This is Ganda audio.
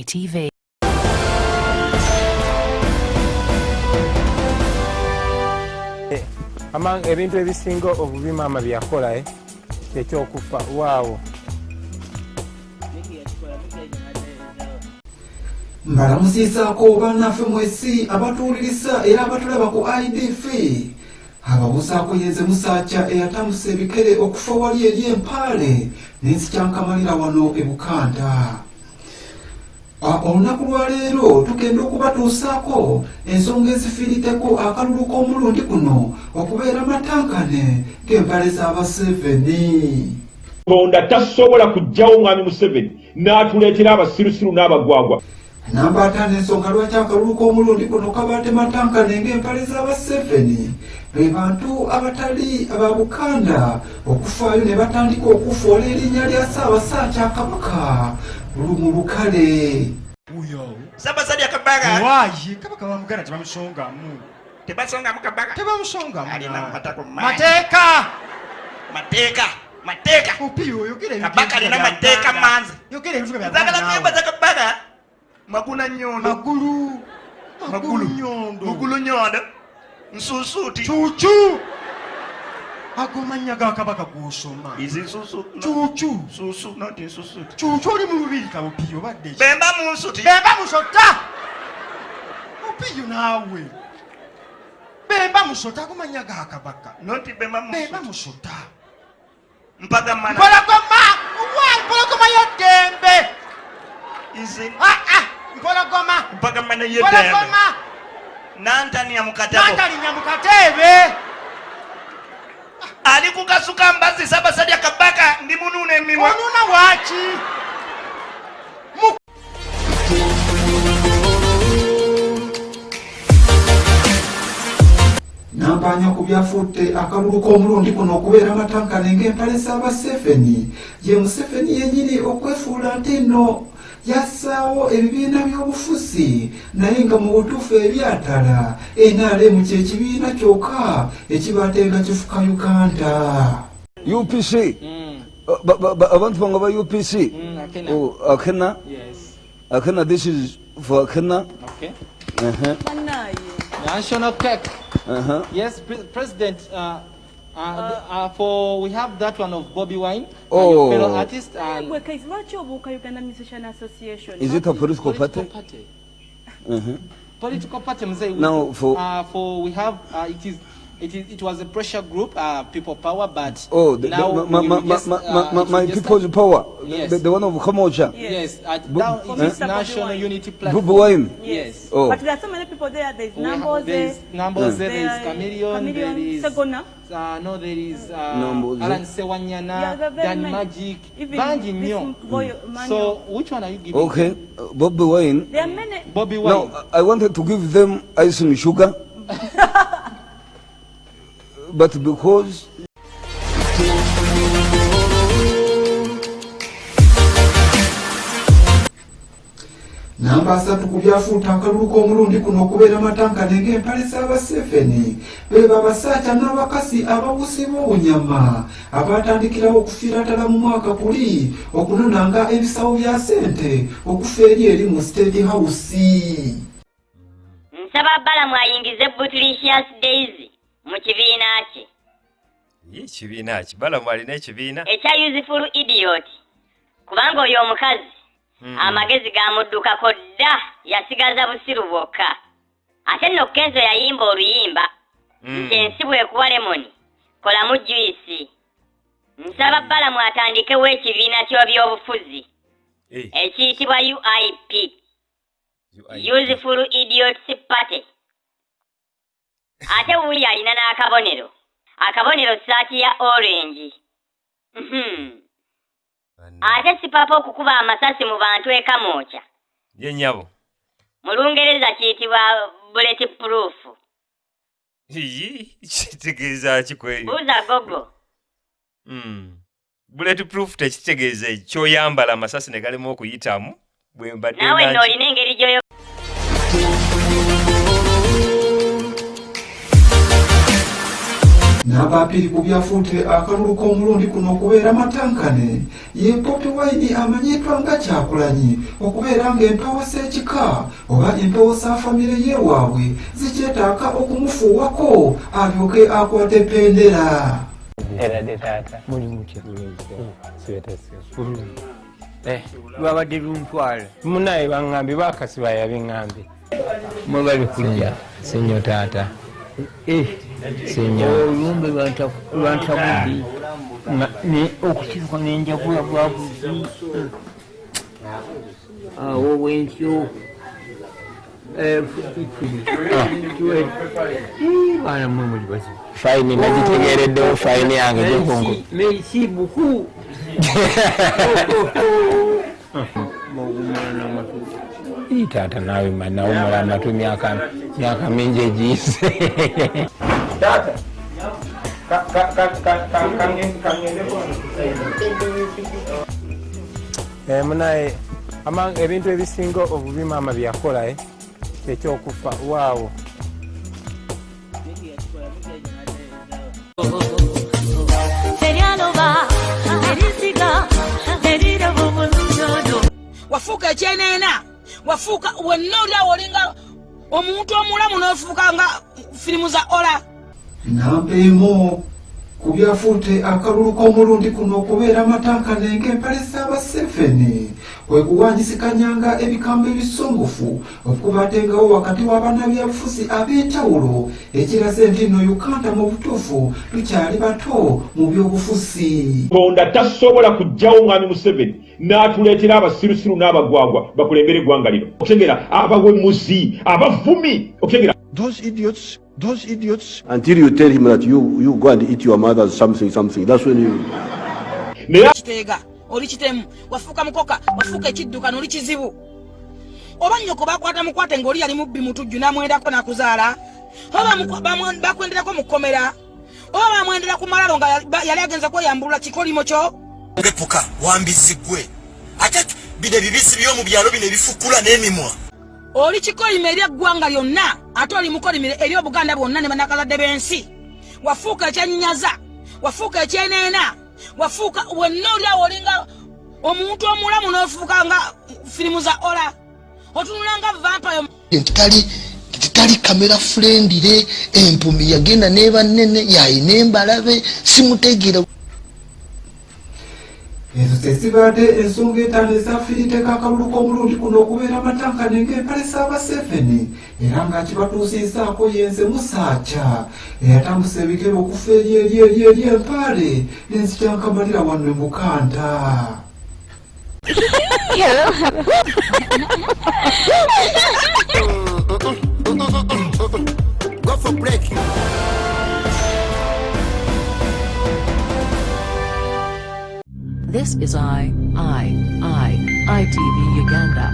ITV. Among ebintu ebisinga obubi maama byakola ekyokufa waawo. Mbalamusiisaako bannaffe mwesi abatuwuliriza era abatulaba ku IDF ababuusaako yenze Musaacha eyatambuse ebikere okufa wali eri Empaale n'ensi kyankamalira wano e Bukanda. Olunaku lwa leero tugenda okubatuusaako ensonga ezifiiriddeko akalulu k'omulundi kuno okubeera matankane g'empale z'Abaseveni. Katonda tasobola kuggyawo omwami Museveni n'atuleetera abasirusiru n'abagwagwa. Namba 5 ensonga lwaki akalulu k'omulundi kuno kabaate matankane ng'empale z'Abaseveni be bantu abatali aba Bukanda okufaayo ne batandika okufoola erinnya lya Ssaabasajja Kabaka lumu lukale. Ssaabasajja Kabaka waayi Kabaka wa Buganda tebamusongamu. Tebasongamu Kabaka? Tebamusongamu. Alina matako mateeka Opiyo yogera ebintu Kabaka alina mateeka manzi. yogera ebintu bya Nzagala nyimba za Kabaka Maguna Nyondo Magulu Nyondo Nsusuuti Cuucu agomanya ga Kabaka gw'osoma. Izi nsusu Cuucu Susu not nsusuuti Cuucu oli mu lubiri Opiyo badde ki? Bemba munsuti Bemba musota Opiyo naawe Bemba musota agomanya ga Kabaka not Bemba Bemba musota mpaka mana Mpologoma Mpologoma y'eddembe Izi Mpologoma mpaka mana y'eddembe Mpologoma Nantania mukatabo Nantania mukatebe ali kukasuka mbazi Ssaabasajja Kabaka ndi munune emimwa onuna waki Nampanya ku byafutte akalulu k'omulundi kuno okubeera matankane ng'empale z'Abaseveni ye Museveni yennyini okwefuula nti nno yassaawo ebibiina by'obufuzi naye nga mu butuufu ebyatala NRM kye kibiina kyokka ekibaatenga kifuka Uganda. UPC abantu banga ba UPC Akena Akena this is for Akena. Okay. National cake. Yes, President. For we have that one of Bobby Wine, oh, fellow artist, and is it a political party? Political party. Now for we have it was a pressure group, People Power, but now my People's Power, yes, the one of Kamocha. Yes, now it is National Unity Platform. Bobby Wine. Yes. Oh. But there are so many people there. There's Numbers. There is Chameleon. There is Segona. No, there is Alan Sewanyana, Dan Magic, Banji Nyo. So which one are you giving? Okay, Bobby Wine. There are many. Bobby Wine. No, I wanted to give them ice and sugar. But because Namba 3 ku byafuuta akalulu k'omulundi kuno okubeera matankane ng'empale z'Abaseveni be Babasajja n'abakasi abawusibwa obunyama abatandikirawo okufiira ddala mu mwaka guli okunonanga ebisawo bya ssente okufa eri mu State House. Nsaba Bala mwayingize Butlicious Daisy mu kibiina kye. Ekibiina ki Bala mwalina ekibiina ekya Useful Idiot kubanga oyo omukazi amagezi gamuddukako dda yasigaza busiru bwokka ate nno Kenzo yayimba oluyimba nti ensi bwekuba lemoni kolamu juisi. Nsaba Bala mwatandikewo ekibiina ky'ebyobufuzi ekiyitibwa UIP, Useful Idiots Party. Ate wuli alina n'akabonero saati ya orange. Ate sipapa okukuba amasasi mu bantu ekamooca ye nyabo mu Lungereza kiyitibwa bulletproof. Kitegeeza ki kweli? Buuza gogo. Bulletproof tekitegeeza kyoyambala amasasi ne galema okuyitamu bwe mbadde naawe nno olina engeri gy'oyo n'abapiri ku byafuute akalulu k'omulundi kuno okubeera matankane ye Bobi Wine amanyiddwa nga Kyagulanyi okubeera ng'empewo z'ekika oba empewo za famire yeewaabwe zikyetaaga okumufuuwako alyoke akwate bbendera. Erade taata muli mutya lwabadde luntwala munaye baŋŋambi bakasi bayabiŋŋambi mwebali kujja sinyo taata sinyo olumbe lwantabudde okukiruka nenjagula bwabuzi awo bwentyo baana mwe muli bazibu fayini nagitegereddewo fayini yange gyokongo merci beaucoup taata naawe manawumula amatu myaka mingi egiyise taata munaye ebintu ebisinga obubi maama byakola ekyokufa waawo wafuuka ekyeneena wafuuka wenna oliawo olinga omuntu omulamu n'ofuuka nga firimu za ola. Nampeemo ku byafuute akalulu k'omulundi kuno okubeera matankane ng'empale z'Abaseveni kwe kuwanyisikanyanga ebigambo ebisongofu okubatengawo wakati w'abannabyabufuzi ab'enjawulo ekiraze nti nno Uganda mu butuufu tukyali bato mu byobufuzi. Katonda tasobola kuggyawo mwami Museveni n'atuleetera abasirusiru n'abagwagwa bakulembera eggwanga lino. Okutegera abawemuzi abavumi okutegera those idiots until you tell him that you go and eat your mother's something that's when you kitega oli kitemu wafuuka mukoka wafuuka ekidduka n'oli kizibu oba nnyoko bakwate ng'oli yali mubbi mutujju n'amwendako n'akuzaala oba bakwenderako mu kkomera oba bamwendera ku malalo nga yali agenza kweyambulula kikolimo kyo bepuka wambizigwe ate bino ebibisi by'omu byalo bino ebifukula n'emimwa oli kikolimo eri eggwanga lyonna ate oli mukolimire eri Obuganda bwonna ne bannakazadde b'ensi wafuuka ekyenyaza wafuuka ekyeneena wafuuka wenna oliawo olinga omuntu omulamu n'ofuuka nga firimu za ola otunula nga vampayo titali kamera friendly empumi yagenda neba nene yayina embalabe simutegeera. Ezo zezibadde ensonga entaano ezaafiirideko akalulu k'omulundi kuno okubeera matankane ng'empale z'Abaseveni era ng'akibatuusizaako yenze Musaacha eyatambuse ebigere okufa eri empale n'enzikyankamalira wano e Buganda. Go for break. This is ITV Uganda.